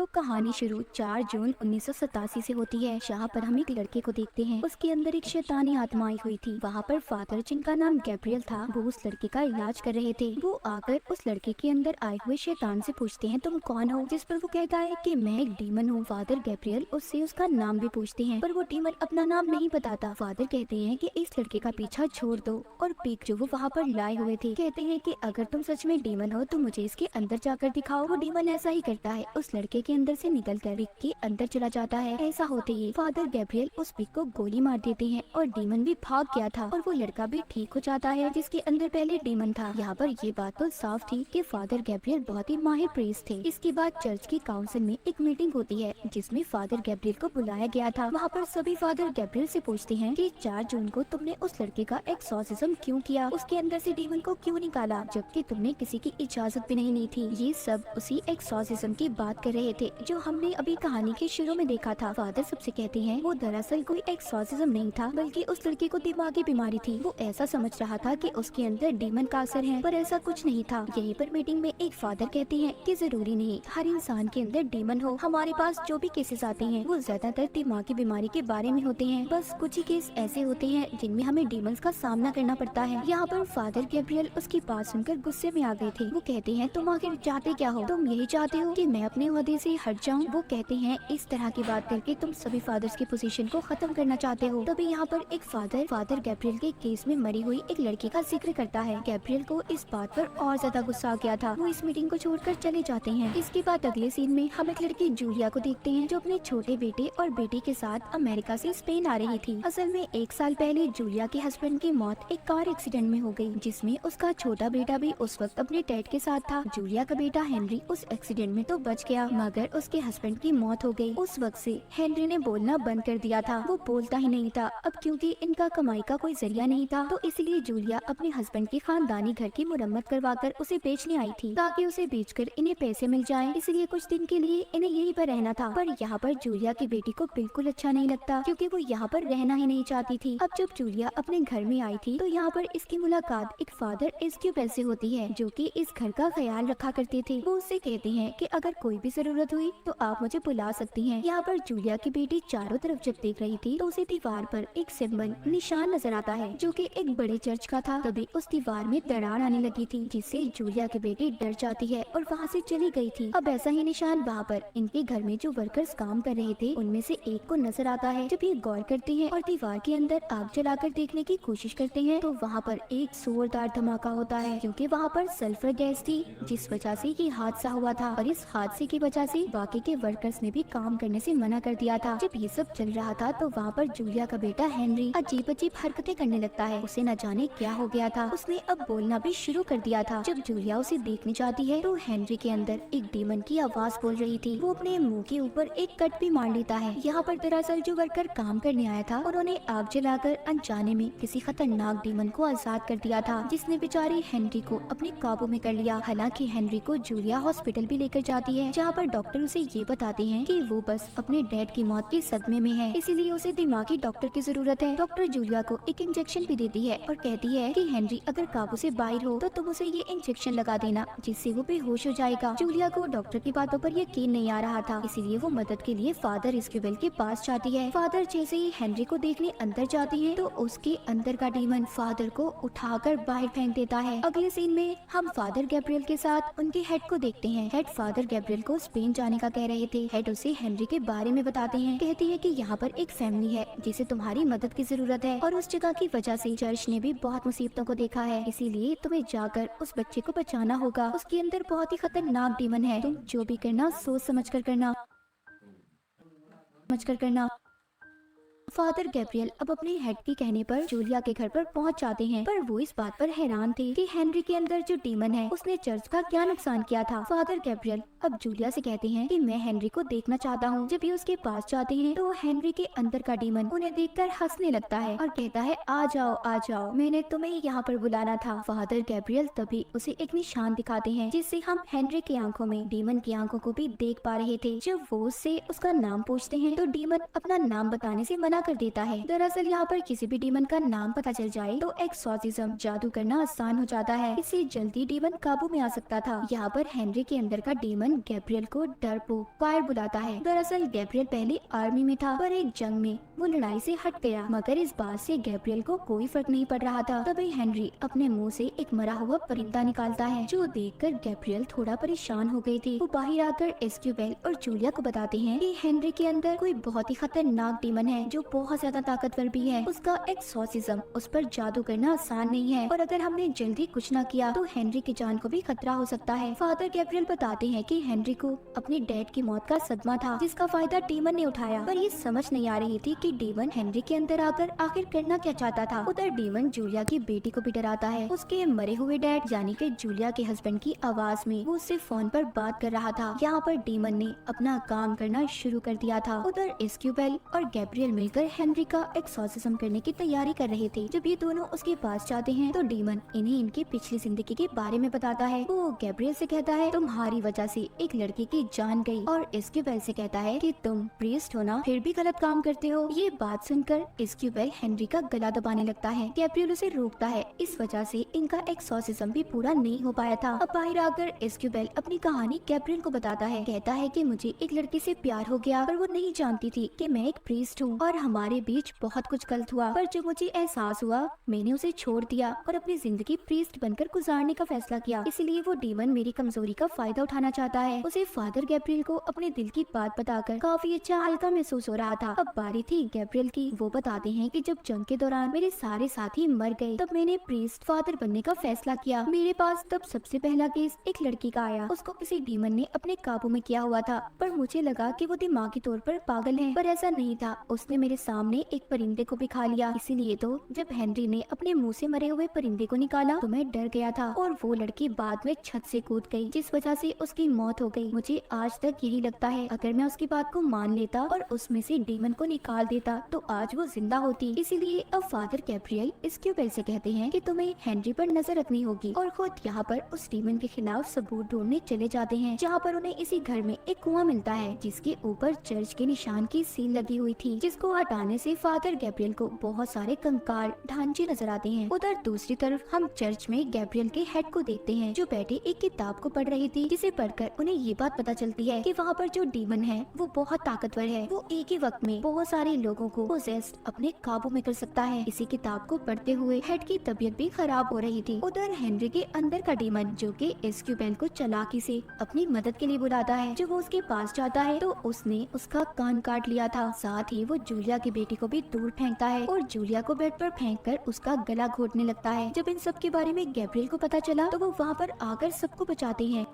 तो कहानी शुरू 4 जून 1987 से होती है, जहाँ पर हम एक लड़के को देखते हैं। उसके अंदर एक शैतानी आत्मा आई हुई थी। वहाँ पर फादर, जिनका नाम गैब्रियल था, वो उस लड़के का इलाज कर रहे थे। वो आकर उस लड़के के अंदर आए हुए शैतान से पूछते हैं, तुम कौन हो? जिस पर वो कहता है कि मैं एक डीमन हूँ। फादर गैब्रियल उससे उसका नाम भी पूछते हैं, पर वो डीमन अपना नाम नहीं बताता। फादर कहते हैं कि इस लड़के का पीछा छोड़ दो, और पिक जो वो वहाँ पर लाए हुए थे कहते हैं कि अगर तुम सच में डीमन हो तो मुझे इसके अंदर जाकर दिखाओ। वो डीमन ऐसा ही करता है, उस लड़के के अंदर से निकलकर पिक के अंदर चला जाता है। ऐसा होते ही फादर गैब्रियल उस पिक को गोली मार देते हैं और डीमन भी भाग गया था और वो लड़का भी ठीक हो जाता है जिसके अंदर पहले डीमन था। यहाँ पर ये बात तो साफ थी कि फादर गैब्रियल बहुत ही माहिर प्रीस्ट थे। इसके बाद चर्च की काउंसिल में एक मीटिंग होती है जिसमें फादर गैब्रियल को बुलाया गया था। वहाँ पर सभी फादर गैब्रियल से पूछते हैं कि 4 जून को तुमने उस लड़के का एक्सॉर्सिज्म क्यों किया, उसके अंदर से डीमन को क्यों निकाला, जबकि तुमने किसी की इजाजत भी नहीं ली थी। ये सब उसी एक्सॉर्सिज्म की बात कर रहे थे जो हमने अभी कहानी के शुरू में देखा था। फादर सबसे कहते हैं वो दरअसल कोई एक्सॉर्सिज्म नहीं था, बल्कि उस लड़के को दिमागी बीमारी थी। वो ऐसा समझ रहा था कि उसके अंदर डीमन का असर है, पर ऐसा कुछ नहीं था। यहीं पर मीटिंग में एक फादर कहते हैं कि जरूरी नहीं हर इंसान के अंदर डीमन हो। हमारे पास जो भी केसेस आते हैं वो ज्यादातर दिमागी बीमारी के बारे में होते हैं। बस कुछ ही केस ऐसे होते हैं जिनमें हमें डीमंस का सामना करना पड़ता है। यहाँ पर फादर गैब्रियल उसकी बात सुनकर गुस्से में आ गए थे। वो कहते हैं तुम आखिर चाहते क्या हो? तुम यही चाहते हो कि मैं अपने ओहदे से हट जाऊं? वो कहते हैं इस तरह की बात करके तुम सभी फादर्स की पोजीशन को खत्म करना चाहते हो। तभी यहाँ पर एक फादर गैब्रियल के केस में मरी हुई एक लड़की का जिक्र करता है। गैब्रियल को इस बात पर और ज्यादा गुस्सा आ गया था। वो इस मीटिंग को छोड़कर चले जाते हैं। इसके बाद अगले सीन में हम एक लड़की जूलिया को देखते हैं जो अपने छोटे बेटे और बेटी के साथ अमेरिका से स्पेन आ रही थी। असल में 1 साल पहले जूलिया के हस्बैंड की मौत एक कार एक्सीडेंट में हो गई, जिसमें उसका छोटा बेटा भी उस वक्त अपने डैड के साथ था। जूलिया का बेटा हेनरी उस एक्सीडेंट में तो बच गया, मगर उसके हस्बैंड की मौत हो गई। उस वक्त से हेनरी ने बोलना बंद कर दिया था। वो बोलता ही नहीं था। अब क्योंकि इनका कमाई का कोई जरिया नहीं था, तो इसलिए जूलिया अपने हस्बैंड के खानदानी घर की मुरम्मत करवाकर उसे बेचने आई थी, ताकि उसे बेचकर इन्हें पैसे मिल जाएं। इसलिए कुछ दिन के लिए इन्हें यहीं पर रहना था। पर यहाँ पर जूलिया की बेटी को बिल्कुल अच्छा नहीं लगता, क्योंकि वो यहाँ पर रहना ही नहीं चाहती थी। अब जब जूलिया अपने घर में आई थी तो यहाँ पर इसकी मुलाकात एक फादर एस्क्यूबेल से होती है, जो कि इस घर का ख्याल रखा करते थे। वो उससे कहते हैं कि अगर कोई भी जरूरत हुई तो आप मुझे बुला सकती हैं। यहाँ पर जूलिया की बेटी चारों तरफ जब देख रही थी तो उसे दीवार पर एक सिंबल निशान नजर आता है, जो कि एक बड़े चर्च का था। तभी उस दीवार में दरार आने लगी थी, जिससे जूलिया की बेटी डर जाती है और वहाँ से चली गई थी। अब ऐसा ही निशान वहाँ पर इनके घर में जो वर्कर्स काम कर रहे थे उनमें से एक को नजर आता है। जब ये गौर करते हैं और दीवार के अंदर आग जलाकर देखने की कोशिश करते हैं तो वहाँ पर एक जोरदार धमाका होता है, क्योंकि वहाँ पर सल्फर गैस थी, जिस वजह से ये हादसा हुआ था। और इस हादसे की वजह से बाकी के वर्कर्स ने भी काम करने से मना कर दिया था। जब ये सब चल रहा था तो वहाँ पर जूलिया का बेटा हेनरी अजीब अजीब हरकतें करने लगता है। उसे न जाने क्या हो गया था, उसने अब बोलना भी शुरू कर दिया था। जब जूलिया उसे देखने जाती है तो हेनरी के अंदर एक डीमन की आवाज बोल रही थी। वो अपने मुंह के ऊपर एक कट भी मार लेता है। यहाँ पर दरअसल जो वर्कर काम करने आया था उन्होंने आग जलाकर अनजाने में किसी खतरनाक डीमन को आजाद कर दिया था, जिसने बेचारे हेनरी को अपने काबू में कर लिया। हालांकि हेनरी को जूलिया हॉस्पिटल भी लेकर जाती है, जहाँ पर डॉक्टर उसे ये बताते हैं कि वो बस अपने डैड की मौत के सदमे में है, इसीलिए उसे दिमागी डॉक्टर की जरूरत है। डॉक्टर जूलिया को एक इंजेक्शन भी देती है और कहती है कि हेनरी अगर काबू से बाहर हो तो तुम उसे ये इंजेक्शन लगा देना, जिससे वो बेहोश हो जाएगा। जूलिया को डॉक्टर की बातों पर यकीन नहीं आ रहा था, इसीलिए वो मदद के लिए फादर एस्क्यूबेल के पास जाती है। फादर जैसे ही हेनरी को देखने अंदर जाती है तो उसके अंदर का डीमन फादर को उठाकर बाहर फेंक देता है। अगले सीन में हम फादर गैब्रियल के साथ उनके हेड को देखते हैं। हेड फादर गैब्रियल को स्पेन जाने का कह रहे थे। हेड उसे हेनरी के बारे में बताते हैं। कहती है कि यहाँ पर एक फैमिली है जिसे तुम्हारी मदद की जरूरत है, और उस जगह की वजह से चर्च ने भी बहुत मुसीबतों को देखा है, इसीलिए तुम्हें जाकर उस बच्चे को बचाना होगा। उसके अंदर बहुत ही खतरनाक डीमन है, तुम जो भी करना सोच समझ कर करना। फादर गैब्रियल अब अपने हेड के कहने पर जूलिया के घर पर पहुंच जाते हैं, पर वो इस बात पर हैरान थे कि हेनरी के अंदर जो डीमन है उसने चर्च का क्या नुकसान किया था। फादर गैब्रियल अब जूलिया से कहते हैं कि मैं हेनरी को देखना चाहता हूँ। जब ये उसके पास जाते हैं तो हेनरी के अंदर का डीमन उन्हें देखकर हंसने लगता है और कहता है आ जाओ, मैंने तुम्हें यहाँ पर बुलाना था। फादर गैब्रियल तभी उसे एक निशान दिखाते हैं, जिससे हम हेनरी की आंखों में डीमन की आंखों को भी देख पा रहे थे। जब वो उससे उसका नाम पूछते हैं तो डीमन अपना नाम बताने से मना कर देता है। दरअसल यहाँ पर किसी भी डीमन का नाम पता चल जाए तो एक्सॉर्सिज्म जादू करना आसान हो जाता है, इससे जल्दी डीमन काबू में आ सकता था। यहाँ पर हेनरी के अंदर का डीमन गैब्रियल को डरपोक फायर बुलाता है। दरअसल गैब्रियल पहले आर्मी में था, पर एक जंग में वो लड़ाई से हट गया, मगर इस बात से गैब्रियल को कोई फर्क नहीं पड़ रहा था। तभी हेनरी अपने मुंह से एक मरा हुआ परिंदा निकालता है, जो देखकर गैब्रियल थोड़ा परेशान हो गई थी। वो बाहर आकर एस्क्यूबेल और जूलिया को बताते हैं कि हेनरी के अंदर कोई बहुत ही खतरनाक डीमन है, जो बहुत ज्यादा ताकतवर भी है। उसका एक्सॉर्सिज्म उस पर जादू करना आसान नहीं है, और अगर हमने जल्दी कुछ न किया तो हेनरी की जान को भी खतरा हो सकता है। फादर गैब्रियल बताते हैं कि हेनरी को अपने डैड की मौत का सदमा था, जिसका फायदा डीमन ने उठाया, पर ये समझ नहीं आ रही थी कि डीमन हेनरी के अंदर आकर आखिर करना क्या चाहता था। उधर डीमन जूलिया की बेटी को भी डराता है। उसके मरे हुए डैड यानी कि जूलिया के हस्बैंड की आवाज में वो उससे फोन पर बात कर रहा था। यहाँ पर डीमन ने अपना काम करना शुरू कर दिया था। उधर एस्क्यूबेल और गैब्रियल मिलकर हेनरी का एक्सॉर्सिज्म करने की तैयारी कर रहे थे। जब ये दोनों उसके पास जाते हैं तो डीमन इन्हें इनकी पिछली जिंदगी के बारे में बताता है। वो गैब्रियल से कहता है, तुम्हारी वजह से एक लड़की की जान गई, और एस्क्यूबेल से कहता है कि तुम प्रीस्ट हो ना, फिर भी गलत काम करते हो। ये बात सुनकर एस्क्यूबेल हेनरी का गला दबाने लगता है। गैब्रियल उसे रोकता है, इस वजह से इनका एक्सॉर्सिज्म भी पूरा नहीं हो पाया था। अब बाहर आकर एस्क्यूबेल अपनी कहानी गैब्रियल को बताता है। कहता है कि मुझे एक लड़की से प्यार हो गया, पर वो नहीं जानती थी कि मैं एक प्रीस्ट हूँ, और हमारे बीच बहुत कुछ गलत हुआ, पर जब मुझे एहसास हुआ मैंने उसे छोड़ दिया और अपनी जिंदगी प्रीस्ट बनकर गुजारने का फैसला किया। इसलिए वो डीमन मेरी कमजोरी का फायदा उठाना चाहता है। उसे फादर गैब्रियल को अपने दिल की बात बताकर काफी अच्छा हल्का महसूस हो रहा था। अब बारी थी गैब्रियल की। वो बताते हैं कि जब जंग के दौरान मेरे सारे साथी मर गए, तब मैंने प्रीस्ट फादर बनने का फैसला किया। मेरे पास तब सबसे पहला केस एक लड़की का आया। उसको किसी डीमन ने अपने काबू में किया हुआ था, पर मुझे लगा कि वो दिमागी तौर पर पागल है, पर ऐसा नहीं था। उसने मेरे सामने एक परिंदे को भी खा लिया। इसीलिए तो जब हेनरी ने अपने मुंह से मरे हुए परिंदे को निकाला तो मैं डर गया था, और वो लड़की बाद में छत से कूद गई, जिस वजह से उसकी मौत हो गई। मुझे आज तक यही लगता है, अगर मैं उसकी बात को मान लेता और उसमें से डीमन को निकाल देता तो आज वो जिंदा होती। इसीलिए अब फादर गैब्रियल एस्क्यूबेल से कहते हैं कि तुम्हें हेनरी पर नजर रखनी होगी, और खुद यहाँ पर उस डीमन के खिलाफ सबूत ढूंढने चले जाते हैं। जहाँ पर उन्हें इसी घर में एक कुआं मिलता है, जिसके ऊपर चर्च के निशान की सील लगी हुई थी, जिसको हटाने से फादर गैब्रियल को बहुत सारे कंकाल ढांचे नजर आते हैं। उधर दूसरी तरफ हम चर्च में गैब्रियल के हेड को देखते हैं, जो बैठे एक किताब को पढ़ रही थी, जिसे पढ़कर उन्हें ये बात पता चलती है कि वहाँ पर जो डीमन है वो बहुत ताकतवर है। वो एक ही वक्त में बहुत सारे लोगों को पोजेस्ड अपने काबू में कर सकता है। इसी किताब को पढ़ते हुए हेड की तबीयत भी खराब हो रही थी। उधर हेनरी के अंदर का डीमन, जो कि एस्क्यूबेल को चालाकी से अपनी मदद के लिए बुलाता है, जब वो उसके पास जाता है तो उसने उसका कान काट लिया था। साथ ही वो जूलिया की बेटी को भी दूर फेंकता है, और जूलिया को बेड पर फेंककर उसका गला घोटने लगता है। जब इन सब के बारे में गैब्रियल को पता चला तो वो वहाँ पर आकर सबको बचाते हैं।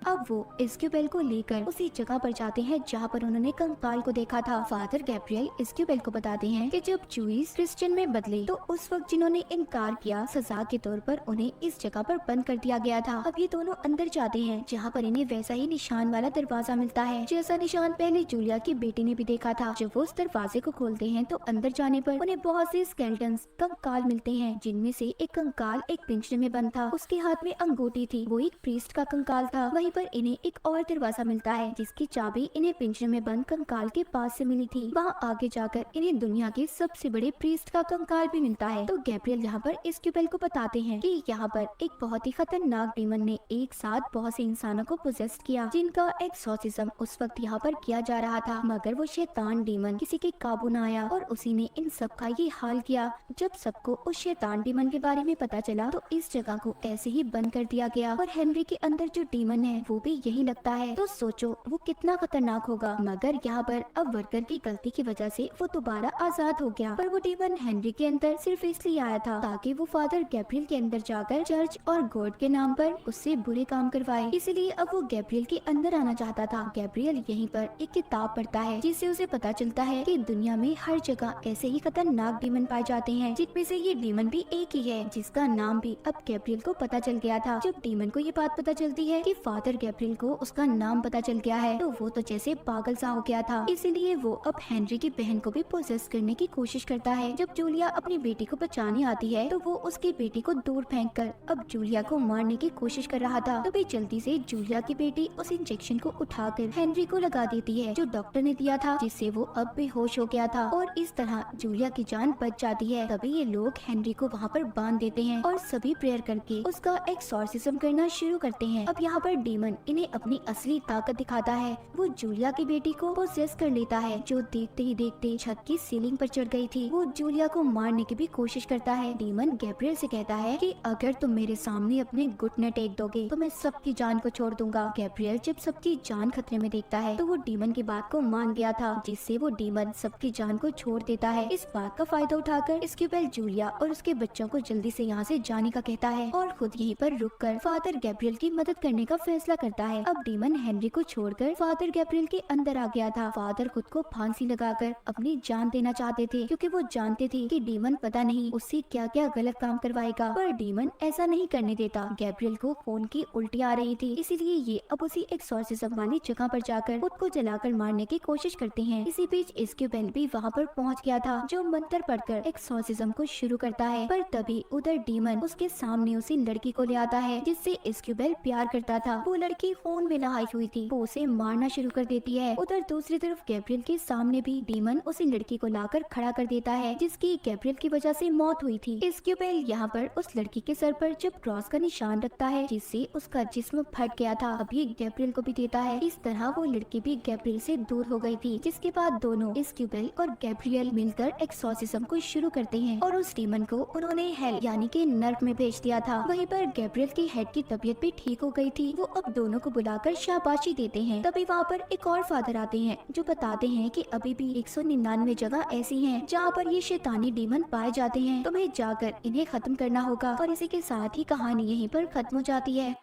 अब वो एस्क्यूबेल को लेकर उसी जगह पर जाते हैं जहाँ पर उन्होंने कंकाल को देखा था। फादर गैब्रियल एस्क्यूबेल को बताते हैं कि जब जूइस क्रिश्चियन में बदले तो उस वक्त जिन्होंने इनकार किया, सजा के तौर पर उन्हें इस जगह पर बंद कर दिया गया था। अब ये दोनों अंदर जाते हैं, जहाँ पर इन्हें वैसा ही निशान वाला दरवाजा मिलता है, जैसा निशान पहले जूलिया की बेटी ने भी देखा था। जब वो उस दरवाजे को खोलते हैं तो अंदर जाने पर उन्हें बहुत से स्केलेटन्स कंकाल मिलते हैं, जिनमें से एक कंकाल एक पिंजरे में बंद था। उसके हाथ में अंगूठी थी, वो एक प्रीस्ट का कंकाल था। वहीं पर इन्हें एक और दरवाजा मिलता है, जिसकी चाबी इन्हें पिंजरे में बंद कंकाल के पास से मिली थी। वहाँ आगे जाकर इन्हें दुनिया के सबसे बड़े प्रीस्ट का कंकाल भी मिलता है। तो गैब्रियल यहाँ पर एस्क्यूबेल को बताते हैं कि यहाँ पर एक बहुत ही खतरनाक डीमन ने एक साथ बहुत से इंसानों को पोजेस्ट किया, जिनका एक्सॉर्सिज्म उस वक्त यहाँ पर किया जा रहा था, मगर वो शैतान डीमन किसी के काबू न आया, और उसी ने इन सब का ये हाल किया। जब सबको उस शैतान डीमन के बारे में पता चला तो इस जगह को ऐसे ही बंद कर दिया गया, और हेनरी के अंदर जो डीमन है वो भी यही लगता है। तो सोचो वो कितना खतरनाक होगा। मगर यहाँ पर अब वर्कर की गलती की वजह से वो दोबारा आजाद हो गया, पर वो डीमन हेनरी के अंदर सिर्फ इसलिए आया था ताकि वो फादर गैब्रियल के अंदर जाकर चर्च और गॉड के नाम पर उससे बुरे काम करवाए। इसलिए अब वो गैब्रियल के अंदर आना चाहता था। गैब्रियल यहीं पर एक किताब पढ़ता है, जिससे उसे पता चलता है कि दुनिया में हर जगह ऐसे ही खतरनाक डीमन पाए जाते हैं, जिनमें से ये डीमन भी एक ही है, जिसका नाम भी अब गैब्रियल को पता चल गया था। जब डीमन को ये बात पता चलती है कि फादर फादर गैब्रियल को उसका नाम पता चल गया है तो वो तो जैसे पागल सा हो गया था। इसीलिए वो अब हेनरी की बहन को भी पोसेस करने की कोशिश करता है। जब जूलिया अपनी बेटी को बचाने आती है तो वो उसकी बेटी को दूर फेंककर अब जूलिया को मारने की कोशिश कर रहा था। तभी जल्दी से जूलिया की बेटी उस इंजेक्शन को उठाकर हेनरी को लगा देती है जो डॉक्टर ने दिया था, जिससे वो अब बेहोश हो गया था और इस तरह जूलिया की जान बच जाती है। तभी ये लोग हेनरी को वहाँ पर बांध देते हैं और सभी प्रेयर करके उसका एक्सॉर्सिज्म करना शुरू करते हैं। अब यहाँ पर डीमन इन्हें अपनी असली ताकत दिखाता है। वो जूलिया की बेटी को पोसेस कर लेता है जो देखते ही देखते छत की सीलिंग पर चढ़ गई थी। वो जूलिया को मारने की भी कोशिश करता है। डीमन गैब्रियल से कहता है कि अगर तुम मेरे सामने अपने घुटने टेक दोगे तो मैं सबकी जान को छोड़ दूंगा। गैब्रियल जब सबकी जान खतरे में देखता है तो वो डीमन की बात को मान गया था, जिससे वो डीमन सबकी जान को छोड़ देता है। इस बात का फायदा उठाकर स्क्यूबेल जूलिया और उसके बच्चों को जल्दी से यहाँ से जाने का कहता है और खुद यहीं पर रुककर फादर गैब्रियल की मदद करने का फैसला करता है। अब डीमन हेनरी को छोड़कर फादर गैब्रियल के अंदर आ गया था। फादर खुद को फांसी लगाकर अपनी जान देना चाहते थे क्योंकि वो जानते थे कि डीमन पता नहीं उससे क्या क्या गलत काम करवाएगा, पर डीमन ऐसा नहीं करने देता। गैब्रियल को खून की उल्टी आ रही थी, इसीलिए ये अब उसी एक्सॉर्सिज्म वाली जगह पर जाकर खुद को जलाकर मारने की कोशिश करते हैं। इसी बीच स्क्यूबेल भी वहाँ पर पहुँच गया था जो मंत्र पढ़कर एक्सॉर्सिज्म को शुरू करता है, पर तभी उधर डीमन उसके सामने उसी लड़की को ले आता है जिससे स्क्यूबेल प्यार करता था। वो लड़की खून में नहाई हुई थी, वो उसे मारना शुरू कर देती है। उधर दूसरी तरफ गैब्रियल के सामने भी डीमन उसी लड़की को लाकर खड़ा कर देता है जिसकी गैब्रियल की वजह से मौत हुई थी। स्क्यूबेल यहाँ पर उस लड़की के सर पर जब क्रॉस का निशान रखता है जिससे उसका जिस्म फट गया था, अभी गैब्रियल को भी देता है। इस तरह वो लड़की भी गैब्रियल से दूर हो गई थी, जिसके बाद दोनों स्क्यूबेल और गैब्रियल मिलकर एक्सॉर्सिज्म को शुरू करते हैं और उस डीमन को उन्होंने हेल यानी कि नर्क में भेज दिया था। वहीं पर गैब्रियल की हेड की तबीयत भी ठीक हो गई थी। वो अब दोनों को बुलाकर शाबाशी देते हैं। तभी वहाँ पर एक और फादर आते हैं जो बताते हैं कि अभी भी 199 जगह ऐसी हैं जहाँ पर ये शैतानी डीमन पाए जाते हैं। तुम्हें जाकर इन्हें खत्म करना होगा और इसी के साथ ही कहानी यहीं पर खत्म हो जाती है।